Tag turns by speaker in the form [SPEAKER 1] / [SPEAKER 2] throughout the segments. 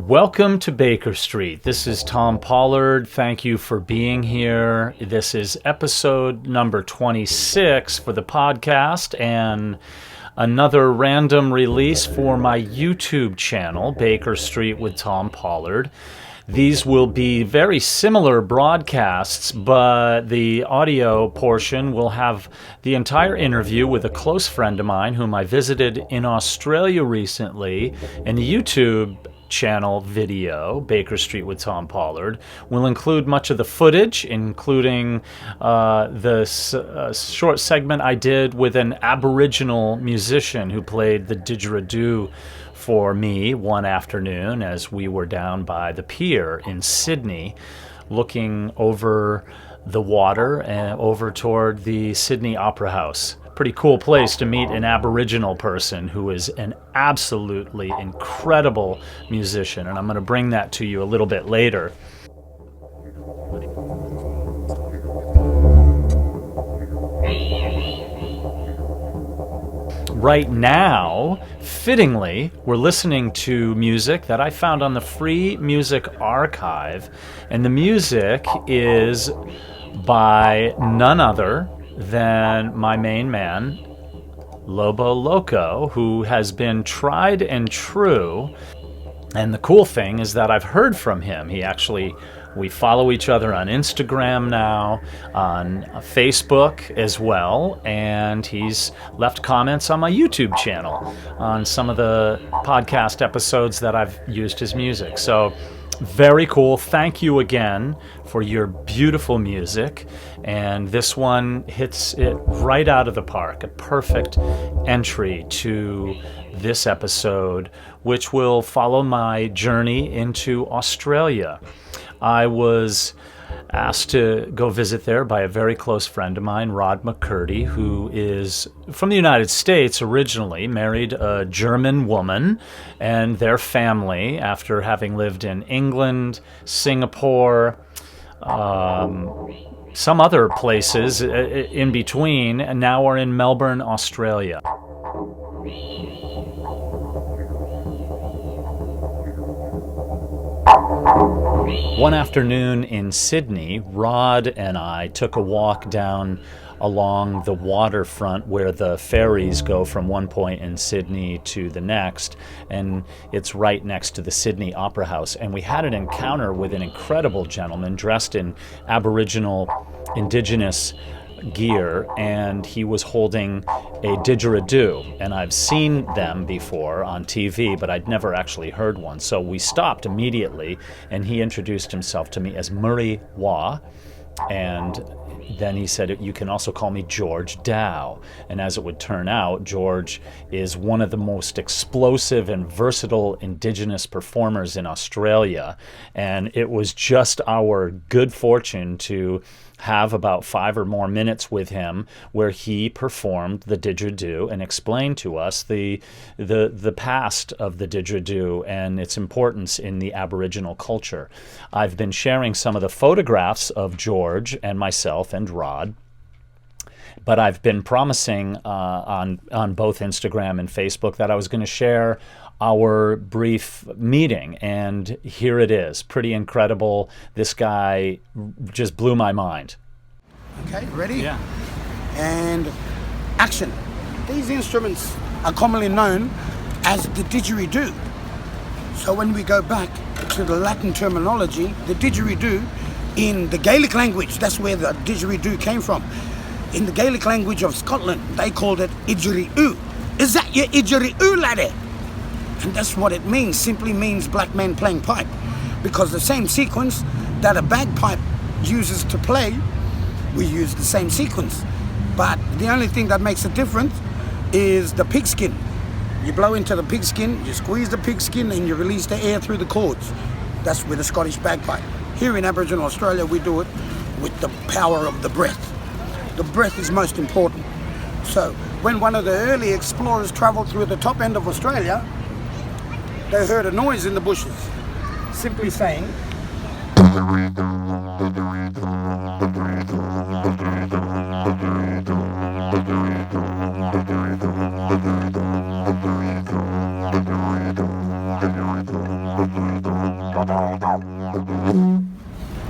[SPEAKER 1] Welcome to Baker Street. This is Thom Pollard. Thank you for being here. This is episode number 26 for the podcast and another random release for my YouTube channel, Baker Street with Thom Pollard. These will be very similar broadcasts, but the audio portion will have the entire interview with a close friend of mine whom I visited in Australia recently, and the YouTube channel video, Baker Street with Thom Pollard, will include much of the footage, including the short segment I did with an Aboriginal musician who played the Didgeridoo for me one afternoon as we were down by the pier in Sydney, looking over the water and over toward the Sydney Opera House. Pretty cool place to meet an Aboriginal person who is an absolutely incredible musician, and I'm going to bring that to you a little bit later. Right now, fittingly, we're listening to music that I found on the Free Music Archive, and the music is by none other than my main man, Lobo Loco, who has been tried and true. And the cool thing is that I've heard from him. We follow each other on Instagram now, on Facebook as well, and he's left comments on my YouTube channel on some of the podcast episodes that I've used his music. So very cool. Thank you again for your beautiful music. And this one hits it right out of the park. A perfect entry to this episode, which will follow my journey into Australia. I was asked to go visit there by a very close friend of mine, McCurdy, who is from the United States originally, married a German woman, and their family, after having lived in England, Singapore, some other places in between, and now are in Melbourne, Australia. One afternoon in Sydney, Rod and I took a walk down along the waterfront where the ferries go from one point in Sydney to the next, and it's right next to the Sydney Opera House. And we had an encounter with an incredible gentleman dressed in Aboriginal, Indigenous gear, and he was holding a didgeridoo, and I've seen them before on TV, but I'd never actually heard one. So we stopped immediately, and he introduced himself to me as Murray Wah, and then he said, "You can also call me George Dow." And as it would turn out, George is one of the most explosive and versatile Indigenous performers in Australia, and it was just our good fortune to have about 5 or more minutes with him where he performed the didgeridoo and explained to us the past of the didgeridoo and its importance in the Aboriginal culture. I've been sharing some of the photographs of George and myself and Rod, but I've been promising on both Instagram and Facebook that I was going to share our brief meeting, and here it is. Pretty incredible. This guy just blew my mind.
[SPEAKER 2] Okay, ready?
[SPEAKER 1] Yeah.
[SPEAKER 2] And action. These instruments are commonly known as the didgeridoo. So when we go back to the Latin terminology, the didgeridoo in the Gaelic language, that's where the didgeridoo came from. In the Gaelic language of Scotland, they called it idgeridoo. Is that your idgeridoo, laddie? And that's what it means, simply means black man playing pipe. Because the same sequence that a bagpipe uses to play, we use the same sequence. But the only thing that makes a difference is the pigskin. You blow into the pigskin, you squeeze the pigskin, and you release the air through the cords. That's with a Scottish bagpipe. Here in Aboriginal Australia, we do it with the power of the breath. The breath is most important. So when one of the early explorers traveled through the top end of Australia, they heard a noise in the bushes, simply saying,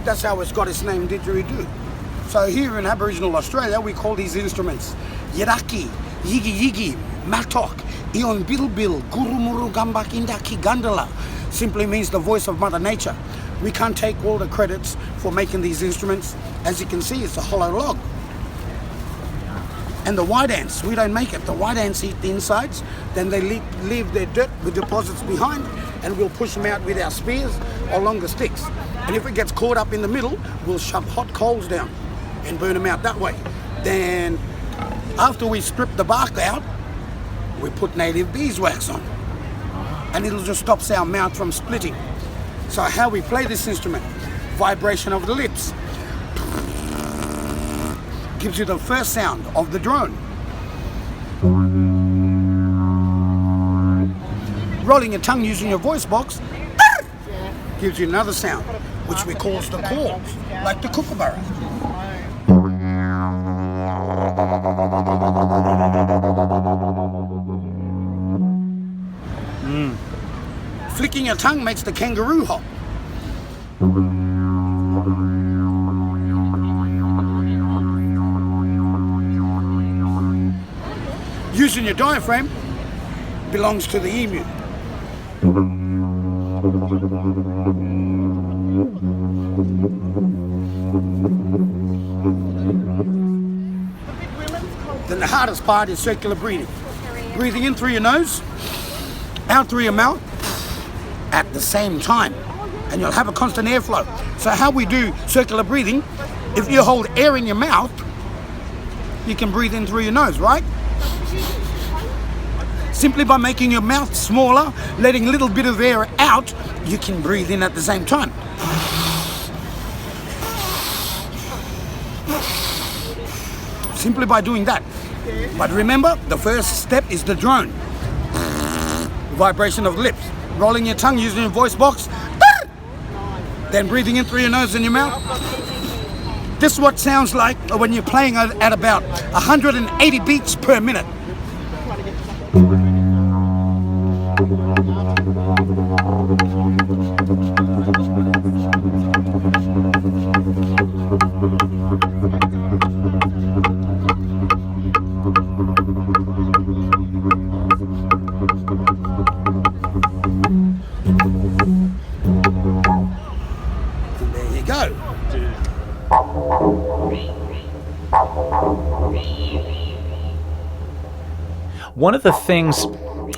[SPEAKER 2] That's how it's got its name, Didgeridoo. So here in Aboriginal Australia, we call these instruments Yiraki, Yigi Yigi, Matok, Ion Bilbil, Gurumuru Gambak Indaki Gandala. Simply means the voice of Mother Nature. We can't take all the credits for making these instruments. As you can see, it's a hollow log. And the white ants, we don't make it. The white ants eat the insides, then they leave their dirt with deposits behind, and we'll push them out with our spears or longer sticks. And if it gets caught up in the middle, we'll shove hot coals down and burn them out that way. Then, after we strip the bark out, we put native beeswax on. And it'll just stop our mouth from splitting. So how we play this instrument, vibration of the lips, gives you the first sound of the drone. Rolling your tongue using your voice box gives you another sound, which we call the calls, like the kookaburra. Flicking your tongue makes the kangaroo hop. Using your diaphragm belongs to the emu. Then the hardest part is circular breathing. Breathing in through your nose, out through your mouth at the same time. And you'll have a constant airflow. So how we do circular breathing, if you hold air in your mouth, you can breathe in through your nose, right? Simply by making your mouth smaller, letting a little bit of air out, you can breathe in at the same time. Simply by doing that. But remember, the first step is the drone. Vibration of the lips. Rolling your tongue using your voice box. Then breathing in through your nose and your mouth. This is what it sounds like when you're playing at about 180 beats per minute. There you go.
[SPEAKER 1] One of the things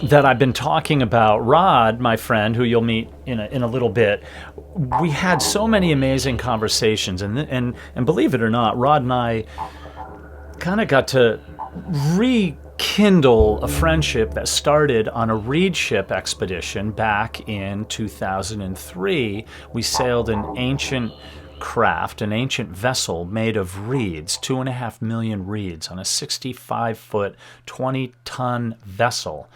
[SPEAKER 1] that I've been talking about, Rod, my friend, who you'll meet in a little bit, we had so many amazing conversations, and believe it or not, Rod and I kind of got to rekindle a friendship that started on a Reedship Expedition back in 2003. We sailed an ancient craft, an ancient vessel made of reeds, 2.5 million reeds on a 65-foot, 20-ton vessel.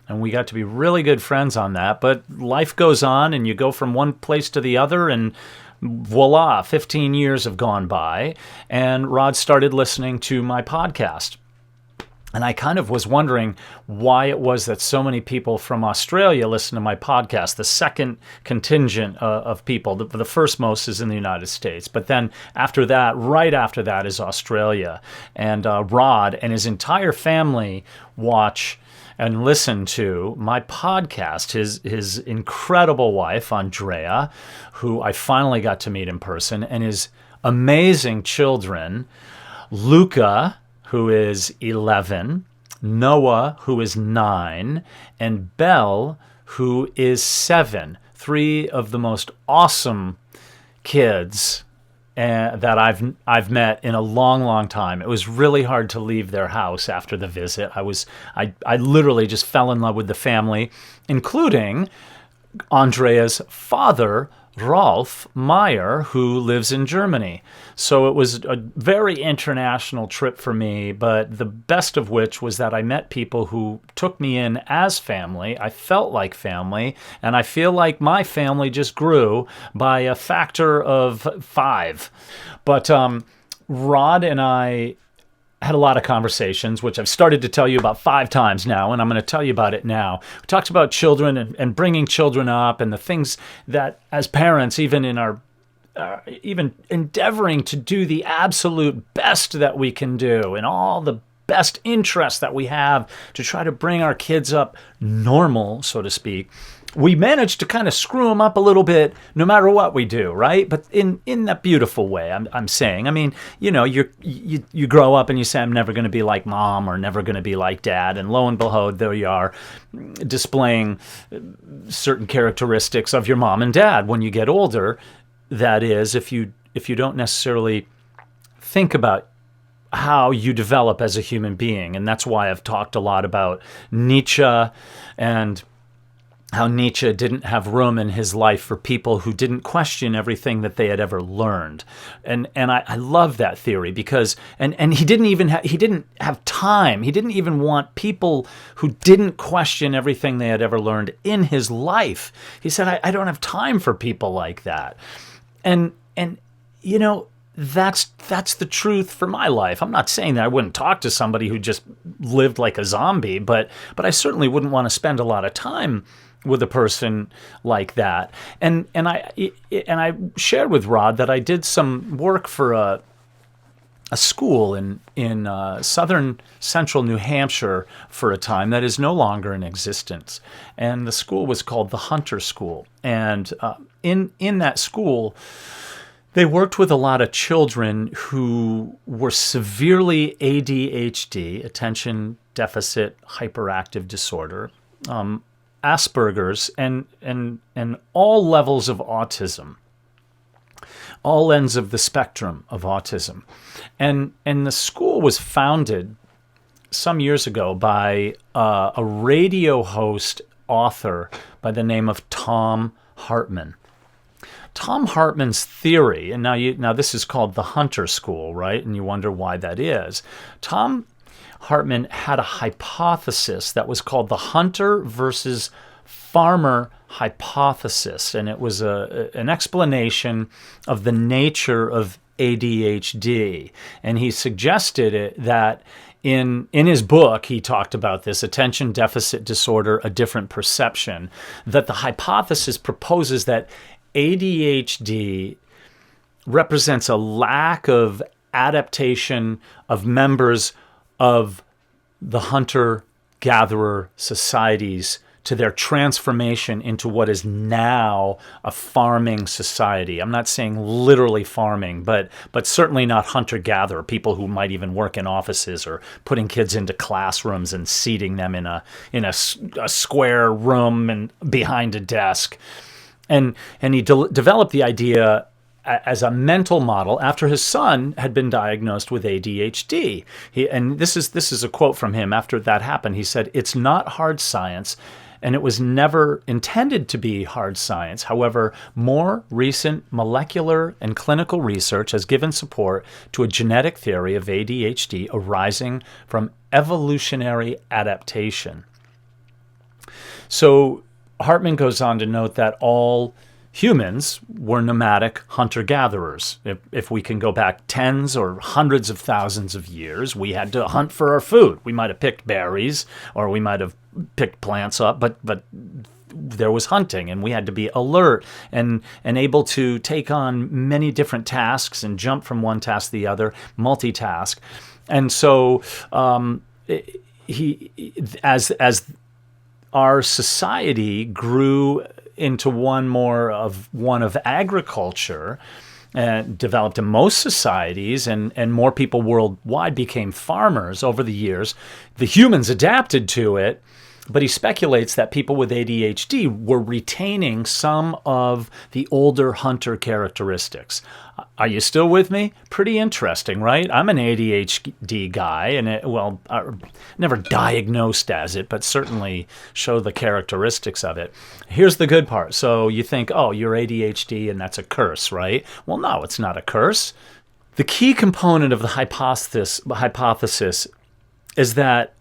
[SPEAKER 1] And we got to be really good friends on that. But life goes on, and you go from one place to the other, and voila, 15 years have gone by. And Rod started listening to my podcast. And I kind of was wondering why it was that so many people from Australia listen to my podcast. The second contingent of people, the first most is in the United States. But then after that, right after that is Australia. And Rod and his entire family watch and listen to my podcast. His incredible wife, Andrea, who I finally got to meet in person, and his amazing children, Luca, who is 11, Noah, who is 9, and Belle, who is 7. 3 of the most awesome kids that I've met in a long, long time. It was really hard to leave their house after the visit. I literally just fell in love with the family, including Andrea's father, Rolf Meyer, who lives in Germany. So it was a very international trip for me, but the best of which was that I met people who took me in as family. I felt like family, and I feel like my family just grew by a factor of 5. But Rod and I had a lot of conversations, which I've started to tell you about 5 times now, and I'm going to tell you about it now. We talked about children and bringing children up, and the things that, as parents, even in our even endeavoring to do the absolute best that we can do, and all the best interests that we have to try to bring our kids up normal, so to speak, we manage to kind of screw them up a little bit no matter what we do, right? But in that beautiful way, I'm saying. I mean, you grow up and you say, I'm never going to be like mom or never going to be like dad. And lo and behold, there you are displaying certain characteristics of your mom and dad when you get older. That is, if you don't necessarily think about how you develop as a human being. And that's why I've talked a lot about Nietzsche and how Nietzsche didn't have room in his life for people who didn't question everything that they had ever learned. And I love that theory because and he didn't have time. He didn't even want people who didn't question everything they had ever learned in his life. He said, I don't have time for people like that. And that's the truth for my life. I'm not saying that I wouldn't talk to somebody who just lived like a zombie, but I certainly wouldn't want to spend a lot of time with a person like that. And I shared with Rod that I did some work for a school in southern central New Hampshire for a time that is no longer in existence. And the school was called the Hunter School. And in that school, they worked with a lot of children who were severely ADHD, attention deficit hyperactive disorder, Asperger's, and all levels of autism, all ends of the spectrum of autism. And the school was founded some years ago by a radio host author by the name of Thom Hartmann. Thom Hartmann's theory, and now this is called the Hunter School, right? And you wonder why that is. Thom Hartmann had a hypothesis that was called the hunter versus farmer hypothesis, and it was an explanation of the nature of ADHD. And he suggested that in his book, he talked about this, Attention Deficit Disorder, A Different Perception, that the hypothesis proposes that ADHD represents a lack of adaptation of members of the hunter-gatherer societies to their transformation into what is now a farming society. I'm not saying literally farming, but certainly not hunter-gatherer, people who might even work in offices or putting kids into classrooms and seating them in a square room and behind a desk. And he developed the idea as a mental model after his son had been diagnosed with ADHD. And this is a quote from him after that happened. He said, "It's not hard science, and it was never intended to be hard science. However, more recent molecular and clinical research has given support to a genetic theory of ADHD arising from evolutionary adaptation." So Hartmann goes on to note that all humans were nomadic hunter-gatherers. If we can go back tens or hundreds of thousands of years, we had to hunt for our food. We might have picked berries or we might have picked plants up, but there was hunting, and we had to be alert and able to take on many different tasks and jump from one task to the other, multitask. And so as our society grew into one of agriculture, developed in most societies, and more people worldwide became farmers over the years, the humans adapted to it. But he speculates that people with ADHD were retaining some of the older hunter characteristics. Are you still with me? Pretty interesting, right? I'm an ADHD guy, and never diagnosed as it, but certainly show the characteristics of it. Here's the good part. So you think, oh, you're ADHD and that's a curse, right? Well, no, it's not a curse. The key component of the hypothesis is that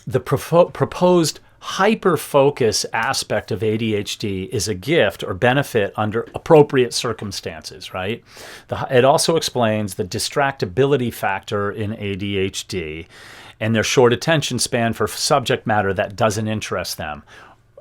[SPEAKER 1] the proposed hyper-focus aspect of ADHD is a gift or benefit under appropriate circumstances, right? It also explains the distractibility factor in ADHD and their short attention span for subject matter that doesn't interest them.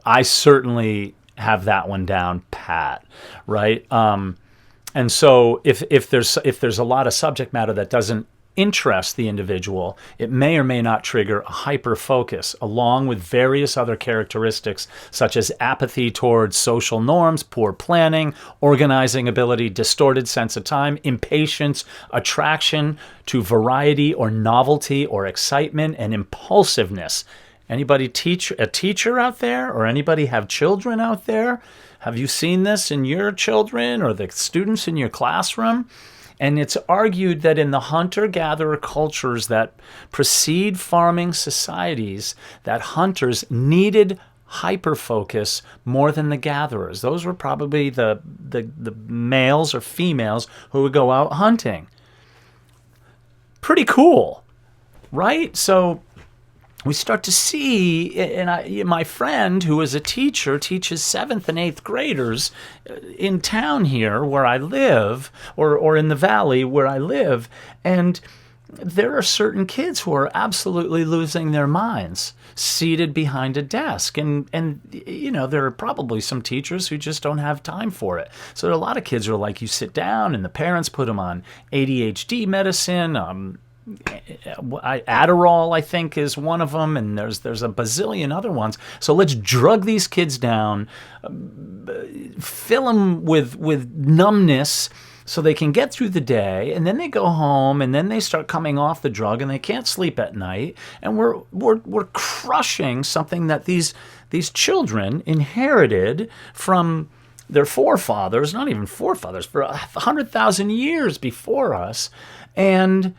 [SPEAKER 1] I certainly have that one down pat, right? And so if there's a lot of subject matter that doesn't interest the individual, it may or may not trigger a hyper-focus, along with various other characteristics such as apathy towards social norms, poor planning, organizing ability, distorted sense of time, impatience, attraction to variety or novelty or excitement, and impulsiveness. Anybody a teacher out there, or anybody have children out there? Have you seen this in your children or the students in your classroom? And it's argued that in the hunter-gatherer cultures that precede farming societies, that hunters needed hyperfocus more than the gatherers. Those were probably the males or females who would go out hunting. Pretty cool, right? So we start to see, and my friend who is a teacher teaches 7th and 8th graders in town here where I live, or in the valley where I live, and there are certain kids who are absolutely losing their minds seated behind a desk. And there are probably some teachers who just don't have time for it. So there are a lot of kids who are like, you sit down and the parents put them on ADHD medicine, Adderall, I think, is one of them, and there's a bazillion other ones. So let's drug these kids down, fill them with numbness so they can get through the day, and then they go home, and then they start coming off the drug, and they can't sleep at night, and we're crushing something that these children inherited from their forefathers, not even forefathers, for 100,000 years before us, and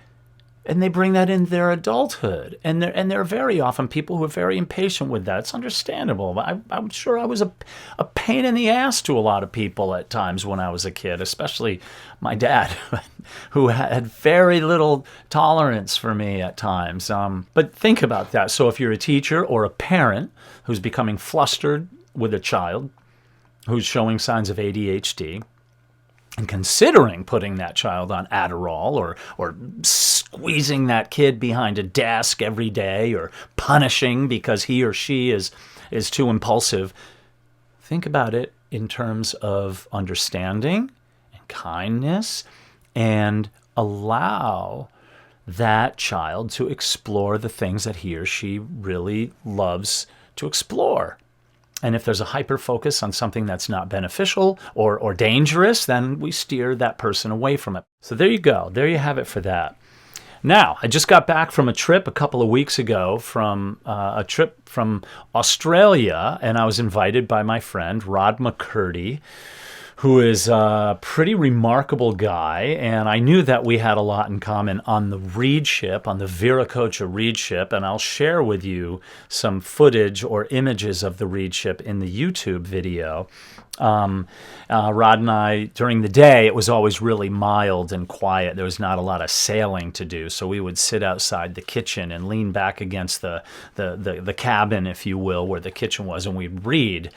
[SPEAKER 1] they bring that in their adulthood. And they're very often people who are very impatient with that. It's understandable. I'm sure I was a pain in the ass to a lot of people at times when I was a kid, especially my dad, who had very little tolerance for me at times. But think about that. So if you're a teacher or a parent who's becoming flustered with a child who's showing signs of ADHD, and considering putting that child on Adderall or squeezing that kid behind a desk every day or punishing because he or she is too impulsive, think about it in terms of understanding and kindness, and allow that child to explore the things that he or she really loves to explore. And if there's a hyper-focus on something that's not beneficial or dangerous, then we steer that person away from it. So there you go. There you have it for that. Now, I just got back from a trip a couple of weeks ago, from a trip from Australia, and I was invited by my friend, Rod McCurdy, who is a pretty remarkable guy, and I knew that we had a lot in common on the Reedship, on the Viracocha Reedship, and I'll share with you some footage or images of the Reedship in the YouTube video. Rod and I, during the day, it was always really mild and quiet. There was not a lot of sailing to do, so we would sit outside the kitchen and lean back against the cabin, if you will, where the kitchen was, and we'd read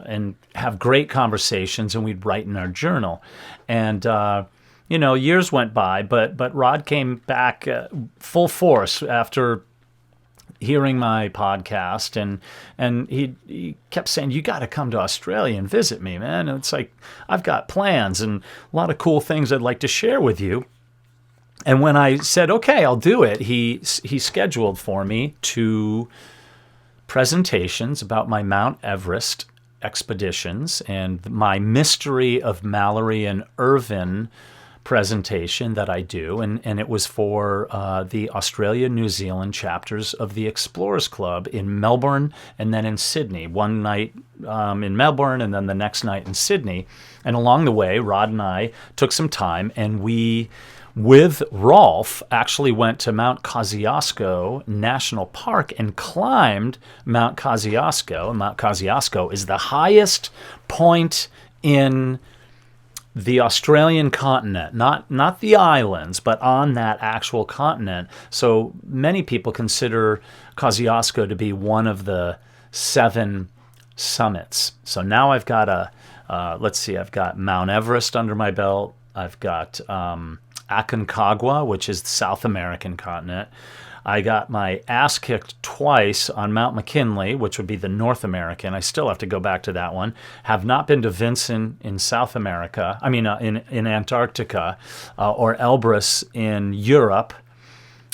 [SPEAKER 1] and have great conversations, and we'd write in our journal. And years went by, but Rod came back full force after hearing my podcast, and he kept saying, you got to come to Australia and visit me, man. And it's like, I've got plans and a lot of cool things I'd like to share with you. And when I said, okay, I'll do it, he scheduled for me 2 presentations about my Mount Everest expeditions and my Mystery of Mallory and Irvin presentation that I do, and it was for the Australia-New Zealand chapters of the Explorers Club in Melbourne and then in Sydney. One night in Melbourne and then the next night in Sydney. And along the way, Rod and I took some time, and we, with Rolf, actually went to Mount Kosciuszko National Park and climbed Mount Kosciuszko. And Mount Kosciuszko is the highest point in the Australian continent, not the islands, but on that actual continent. So many people consider Kosciuszko to be one of the 7 summits. So now I've got I've got Mount Everest under my belt. I've got Aconcagua, which is the South American continent. I got my ass kicked twice on Mount McKinley, which would be the North American. I still have to go back to that one. Have not been to Vinson in South America. I mean, in Antarctica, or Elbrus in Europe.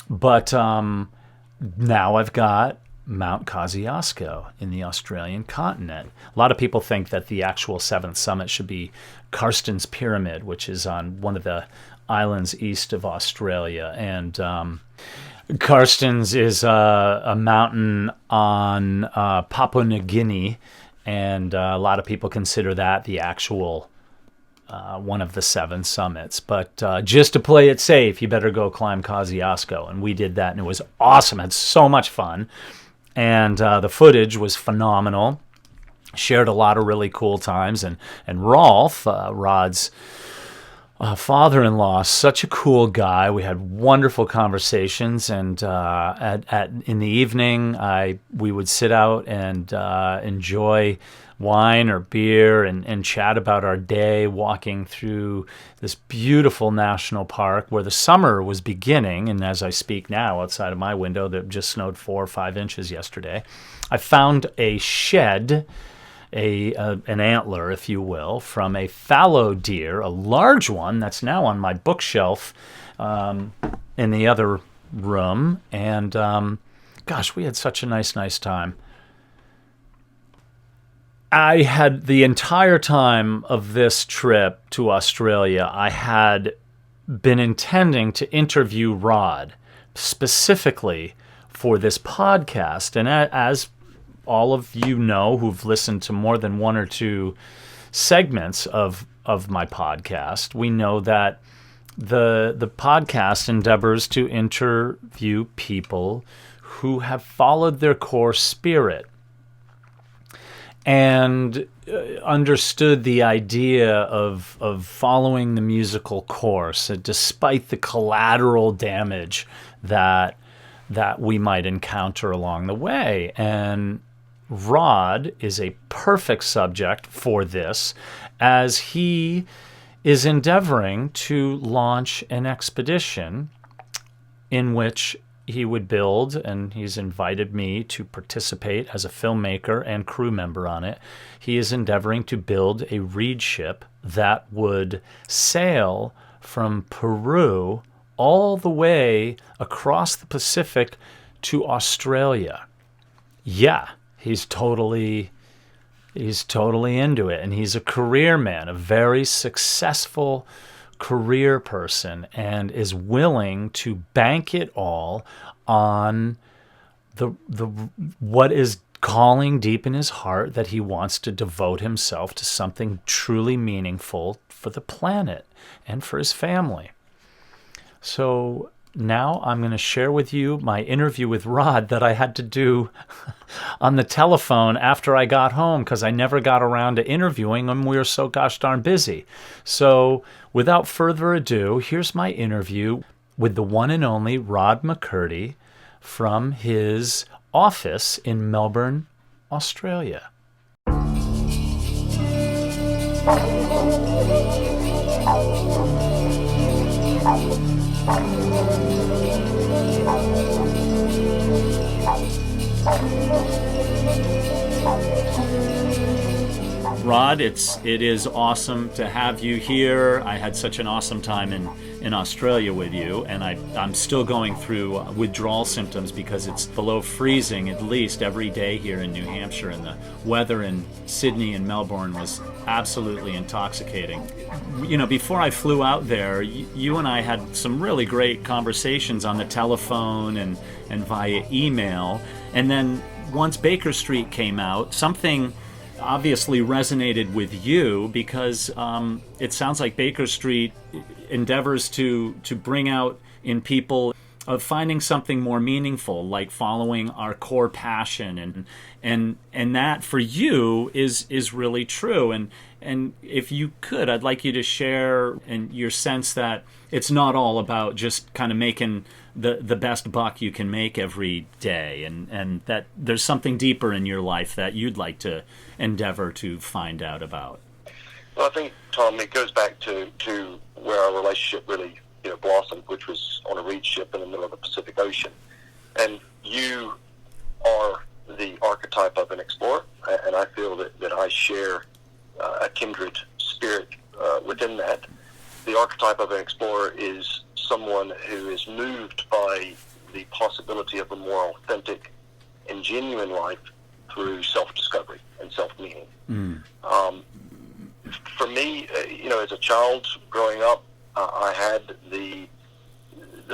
[SPEAKER 1] But now I've got Mount Kosciuszko in the Australian continent. A lot of people think that the actual 7th summit should be Karsten's Pyramid, which is on one of the islands east of Australia. And Karsten's is a mountain on Papua New Guinea, and a lot of people consider that the actual one of the 7 summits. But just to play it safe, you better go climb Kosciuszko. And we did that, and it was awesome. I had so much fun. And the footage was phenomenal. Shared a lot of really cool times. And Rolf, Rod's father-in-law, such a cool guy. We had wonderful conversations, and in the evening, we would sit out and enjoy wine or beer and chat about our day, walking through this beautiful national park where the summer was beginning. And as I speak now, outside of my window, that just snowed 4 or 5 inches yesterday. I found a shed, an antler, if you will, from a fallow deer, a large one that's now on my bookshelf in the other room. And gosh, we had such a nice time. I had, the entire time of this trip to Australia, I had been intending to interview Rod specifically for this podcast. And as all of you know who've listened to more than 1 or 2 segments of my podcast, we know that the podcast endeavors to interview people who have followed their core spirit and understood the idea of following the musical course, despite the collateral damage that we might encounter along the way. And Rod is a perfect subject for this, as he is endeavoring to launch an expedition in which he would build, and he's invited me to participate as a filmmaker and crew member on it. He is endeavoring to build a reed ship that would sail from Peru all the way across the Pacific to Australia. Yeah, he's totally into it, and he's a career man, a very successful career person, and is willing to bank it all on the what is calling deep in his heart, that he wants to devote himself to something truly meaningful for the planet and for his family. So now I'm going to share with you my interview with Rod that I had to do on the telephone after I got home, because I never got around to interviewing him. We were so gosh darn busy. So without further ado, here's my interview with the one and only Rod McCurdy from his office in Melbourne, Australia. Rod, it is awesome to have you here. I had such an awesome time in Australia with you, and I'm still going through withdrawal symptoms because it's below freezing at least every day here in New Hampshire, and the weather in Sydney and Melbourne was absolutely intoxicating. You know, before I flew out there, you and I had some really great conversations on the telephone and via email, and then once Baker Street came out, something obviously resonated with you, because it sounds like Baker Street endeavors to bring out in people finding something more meaningful, like following our core passion, and that for you is really true. And if you could, I'd like you to share and your sense that it's not all about just kind of making the best buck you can make every day, and that there's something deeper in your life that you'd like to endeavor to find out about.
[SPEAKER 3] Well, I think, Tom, it goes back to where our relationship really blossomed, which was on a reed ship in the middle of the Pacific Ocean. And you are the archetype of an explorer, and I feel that I share a kindred spirit within that. The archetype of an explorer is someone who is moved by the possibility of a more authentic and genuine life through self-discovery and self-meaning. For me, as a child growing up, I had the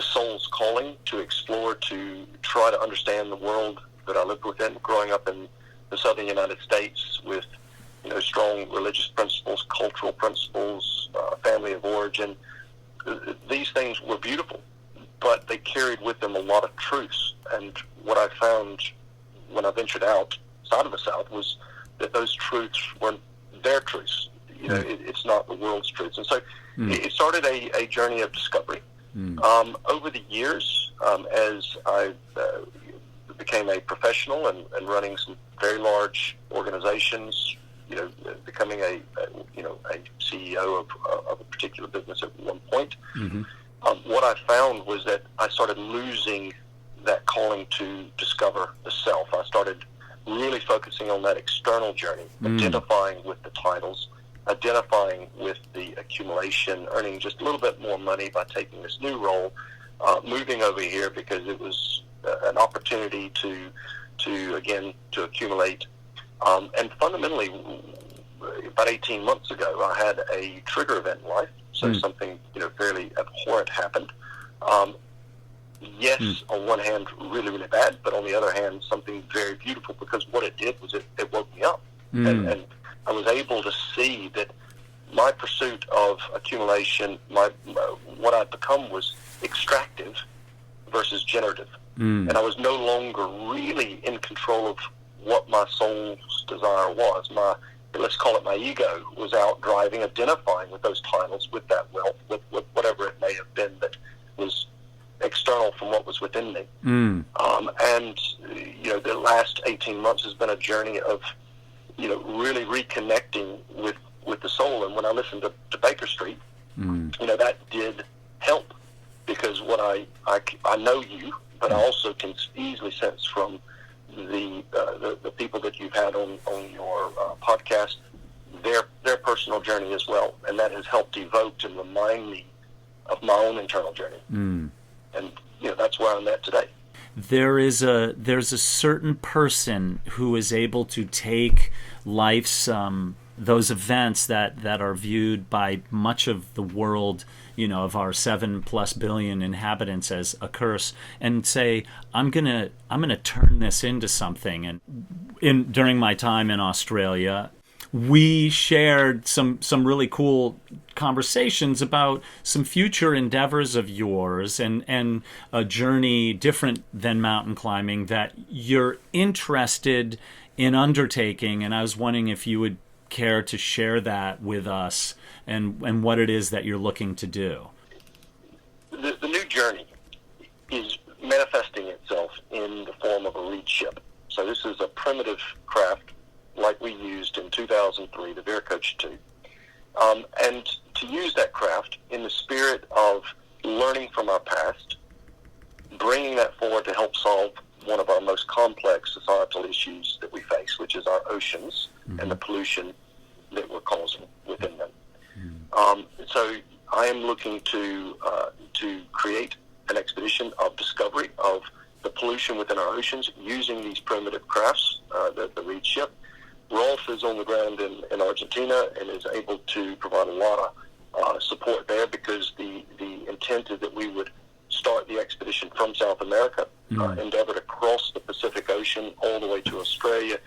[SPEAKER 3] soul's calling to explore, to try to understand the world that I lived within. Growing up in the southern United States with strong religious principles, cultural principles, family of origin, these things were beautiful, but they carried with them a lot of truths. And what I found when I ventured outside of the South was that those truths weren't their truths. It's not the world's truths. And so it started a journey of discovery. Over the years, as I became a professional and running some very large organizations, becoming a CEO of a particular business at one point, what I found was that I started losing that calling to discover the self. I started really focusing on that external journey, identifying with the titles, identifying with the accumulation, earning just a little bit more money by taking this new role, moving over here because it was an opportunity to accumulate. And fundamentally, about 18 months ago, I had a trigger event in life. So something fairly abhorrent happened. Yes, on one hand, really, really bad, but on the other hand, something very beautiful, because what it did was it woke me up. And I was able to see that my pursuit of accumulation, what I'd become was extractive versus generative. And I was no longer really in control of what my soul's desire was. Let's call it my ego, was out driving, identifying with those titles, with that wealth, with whatever it may have been that was external from what was within me. And the last 18 months has been a journey of really reconnecting with the soul. And when I listened to Baker Street, that did help, because what I know you, but I also can easily sense from the people that you've had on your podcast, their personal journey as well, and that has helped evoke and remind me of my own internal journey. And that's where I'm at today.
[SPEAKER 1] There's a certain person who is able to take life's those events that are viewed by much of the world, of our 7+ billion inhabitants, as a curse, and say, I'm gonna turn this into something. And during my time in Australia, we shared some really cool conversations about some future endeavors of yours and a journey different than mountain climbing that you're interested in undertaking. And I was wondering if you would care to share that with us and what it is that you're looking to do.
[SPEAKER 3] The new journey is manifesting itself in the form of a reed ship. So this is a primitive craft like we used in 2003, the Viracocha 2. And to use that craft in the spirit of learning from our past, bringing that forward to help solve one of our most complex societal issues that we face, which is our oceans and the pollution that we're causing within them. So I am looking to create an expedition of discovery of the pollution within our oceans using these primitive crafts, the reed ship. Rolf is on the ground in Argentina and is able to provide a lot of support there, because the intent is that we would start the expedition from South America, endeavor to cross the Pacific Ocean all the way to Australia,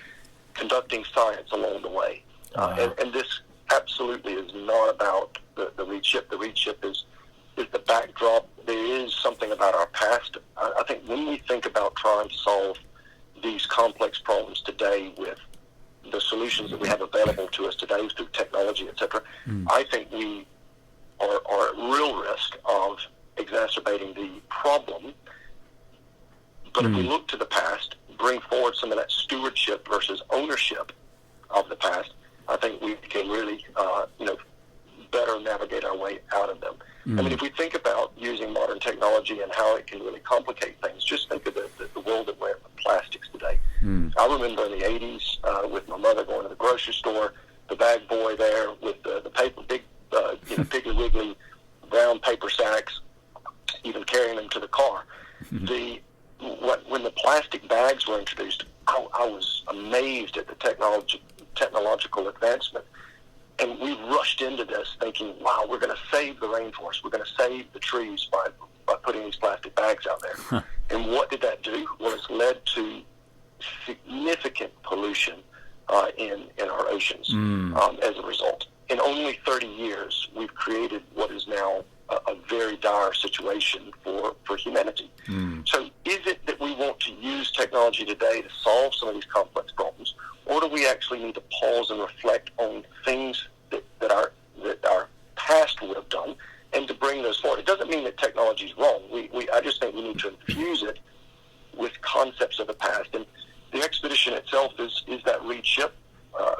[SPEAKER 3] conducting science along the way. And this absolutely is not about the reed ship. The reed ship is the backdrop. There is something about our past. I think when we think about trying to solve these complex problems today with the solutions that we have available to us today through technology, etc., I think we are at real risk of exacerbating the problem. But if we look to the past, bring forward some of that stewardship versus ownership of the past, I think we can really, better navigate our way out of them. I mean, if we think about using modern technology and how it can really complicate things, just think of the world that we're in with plastics today. I remember in the 80s with my mother going to the grocery store, the bag boy there with the paper, big, Piggly Wiggly brown paper sacks, even carrying them to the car. When the plastic bags were introduced, I was amazed at the technological advancement. And we rushed into this thinking, wow, we're going to save the rainforest. We're going to save the trees by putting these plastic bags out there. And what did that do? Well, it's led to significant pollution in our oceans as a result. In only 30 years, we've created what is now a very dire situation for humanity. So is it that we want to use technology today to solve some of these complex problems, or do we actually need to pause and reflect on things that our past would have done and to bring those forward? It doesn't mean that technology is wrong. I just think we need to infuse it with concepts of the past. And the expedition itself is that Reedship,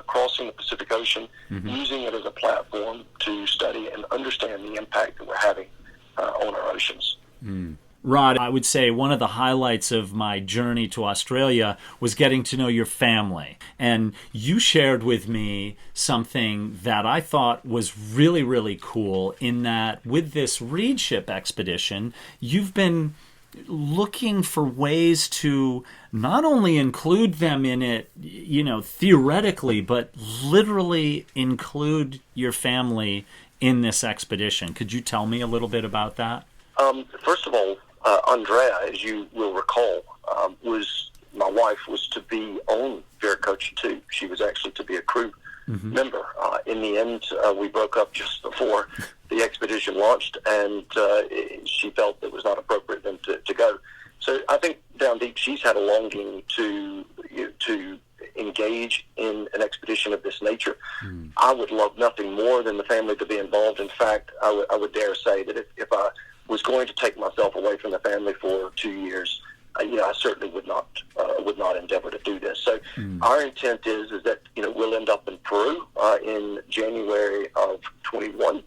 [SPEAKER 3] crossing the Pacific Ocean, using it as a platform to study and understand the impact that we're having on our oceans.
[SPEAKER 1] Rod, I would say one of the highlights of my journey to Australia was getting to know your family. And you shared with me something that I thought was really, really cool, in that with this Reedship expedition, you've been looking for ways to not only include them in it, theoretically, but literally include your family in this expedition. Could you tell me a little bit about that?
[SPEAKER 3] First of all, Andrea, as you will recall, my wife was to be on Viracocha 2. She was actually to be a crew member. In the end, we broke up just before the expedition launched, and she felt it was not appropriate then to go. So I think down deep, she's had a longing to engage in an expedition of this nature. I would love nothing more than the family to be involved. In fact, I would dare say that if I was going to take myself away from the family for 2 years, I certainly would not endeavor to do this. So our intent is that we'll end up in Peru in January of 21.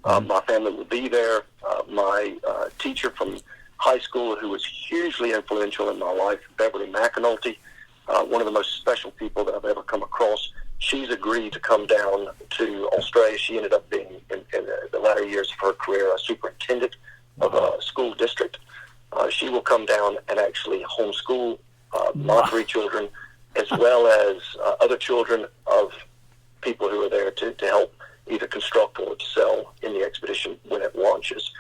[SPEAKER 3] My family will be there. My teacher from high school, who was hugely influential in my life, Beverly McAnulty, one of the most special people that I've ever come across, she's agreed to come down to Australia. She ended up being, in the latter years of her career, a superintendent of a school district. She will come down and actually homeschool my 3 children, as well as other children of people who are there to help either construct or to sell in the expedition when it launches.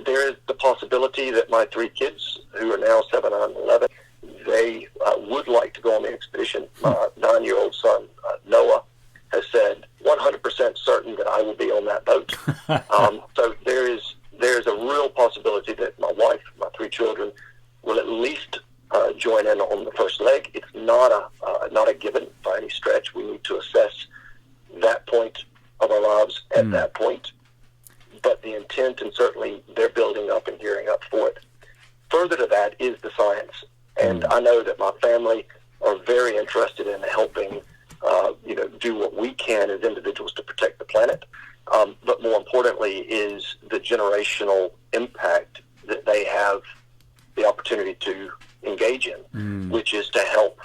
[SPEAKER 3] There is the possibility that my 3 kids, who are now 7, 9, and 11, they would like to go on the expedition. My 9-year-old son, Noah, has said 100% certain that I will be on that boat. So there's a real possibility that my wife, my 3 children, will at least join in on the first leg. It's not a given by any stretch. We need to assess that point of our lives at that point. But the intent, and certainly they're building up and gearing up for it. Further to that is the science. And I know that my family are very interested in helping do what we can as individuals to protect the planet. But more importantly is the generational impact that they have the opportunity to engage in, which is to help,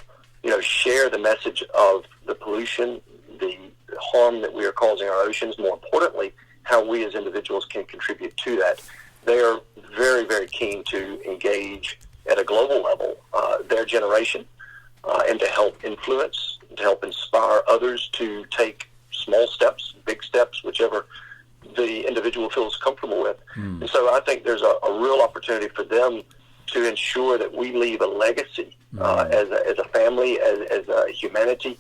[SPEAKER 3] share the message of the pollution, the harm that we are causing our oceans, more importantly, how we as individuals can contribute to that. They are very, very keen to engage at a global level, their generation, and to help influence, to help inspire others to take small steps, big steps, whichever the individual feels comfortable with. And so I think there's a real opportunity for them to ensure that we leave a legacy as a family, as a humanity,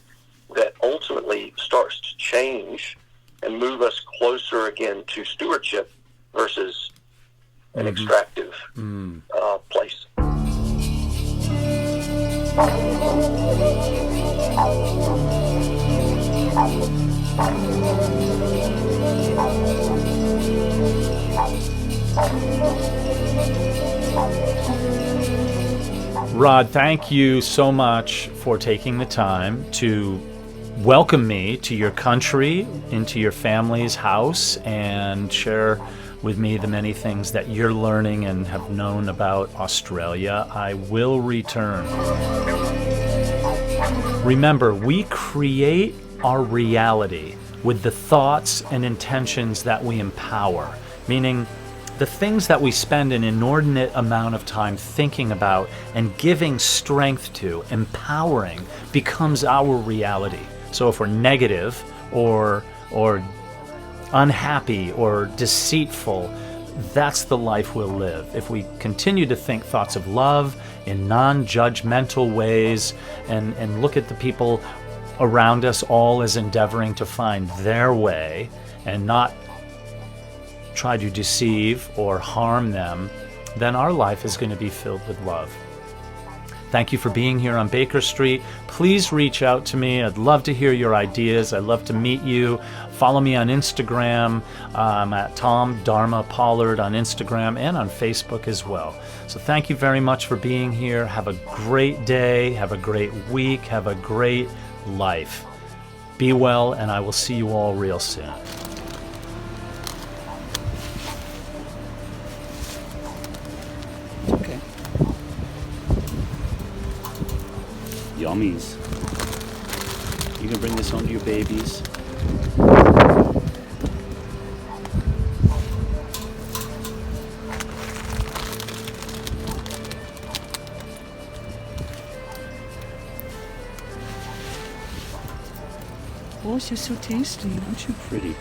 [SPEAKER 3] that ultimately starts to change and move us closer again to stewardship versus an extractive place.
[SPEAKER 1] Rod, thank you so much for taking the time to welcome me to your country, into your family's house, and share with me the many things that you're learning and have known about Australia. I will return. Remember, we create our reality with the thoughts and intentions that we empower, meaning the things that we spend an inordinate amount of time thinking about and giving strength to, empowering, becomes our reality. So if we're negative or unhappy or deceitful, that's the life we'll live. If we continue to think thoughts of love in non-judgmental ways and look at the people around us all as endeavoring to find their way and not try to deceive or harm them, then our life is going to be filled with love. Thank you for being here on Baker Street. Please reach out to me. I'd love to hear your ideas. I'd love to meet you. Follow me on Instagram. I'm at Thom Dharma Pollard on Instagram and on Facebook as well. So thank you very much for being here. Have a great day. Have a great week. Have a great life. Be well, and I will see you all real soon.
[SPEAKER 4] Okay. Yummies. You can bring this home to your babies. Oh, you're so tasty. Aren't you pretty?